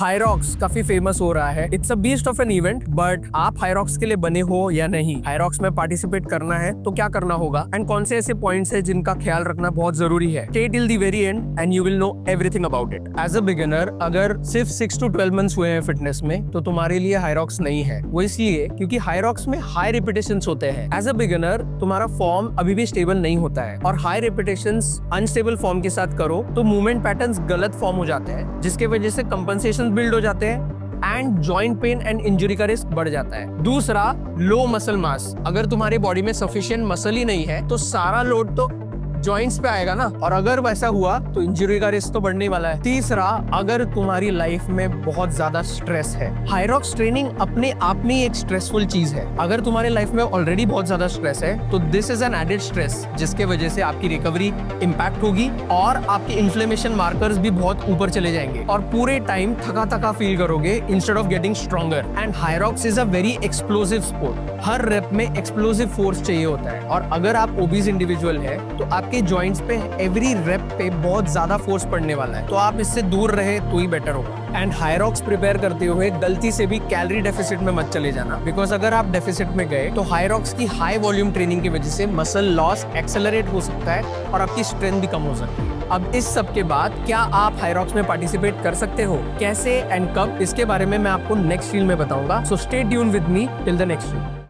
हायरॉक्स काफी फेमस हो रहा है। It's a beast of an event, but आप हायरॉक्स के लिए बने हो या नहीं, हायरॉक्स में पार्टिसिपेट करना है तो क्या करना होगा एंड कौन से ऐसे पॉइंट्स है जिनका ख्याल रखना बहुत जरूरी है। Stay till the very end and you will know everything about it. As a beginner अगर सिर्फ 6 to 12 मंथ्स हुए हैं फिटनेस में तो तुम्हारे लिए हायरॉक्स नहीं है। वो इसलिए क्योंकि हायरॉक्स में हाई रेपिटेशंस होते हैं। एज अ बिगिनर तुम्हारा फॉर्म अभी भी स्टेबल नहीं होता है और हाई रेपिटेशंस अनस्टेबल फॉर्म के साथ करो तो मूवमेंट पैटर्न्स गलत फॉर्म हो जाते हैं, जिसके वजह से कंपनसेशन बिल्ड हो जाते हैं and joint pain and injury का रिस्क बढ़ जाता है। दूसरा, लो मसल मास। अगर तुम्हारे बॉडी में सफिशिएंट मसल ही नहीं है तो सारा लोड तो जॉइंट्स पे आएगा ना, और अगर वैसा हुआ तो इंजरी का रिस्क तो बढ़ने वाला है। तीसरा, अगर तुम्हारी लाइफ में बहुत ज्यादा स्ट्रेस है, हायरॉक्स ट्रेनिंग अपने आप में एक स्ट्रेसफुल चीज है। अगर तुम्हारे लाइफ में ऑलरेडी बहुत ज्यादा स्ट्रेस है तो this is an added stress, जिसके वजह से आपकी रिकवरी इम्पैक्ट होगी और आपके इन्फ्लेमेशन मार्कर्स भी बहुत ऊपर चले जाएंगे और पूरे टाइम थका थका फील करोगे instead of getting stronger. And Hyrox is a very explosive sport. हर रेप में एक्सप्लोसिव फोर्स चाहिए होता है और अगर आप ओबीज इंडिविजुअल है तो आपके जॉइंट्स पे एवरी रेप पे बहुत ज्यादा फोर्स पड़ने वाला है, तो आप इससे दूर रहे तो ही बेटर होगा। एंड हायरॉक्स प्रिपेयर करते हुए गलती से भी कैलोरी डेफिसिट में मत चले जाना, बिकॉज अगर आप डेफिसिट में गए तो हायरॉक्स की हाई वॉल्यूम ट्रेनिंग की वजह से मसल लॉस एक्सेलरेट हो सकता है और आपकी स्ट्रेंथ भी कम हो सकती है। अब इस सब के बाद क्या आप हायरॉक्स में पार्टिसिपेट कर सकते हो, कैसे एंड कब, इसके बारे में मैं आपको नेक्स्ट रील में बताऊंगा। So stay tune with me till the next reel.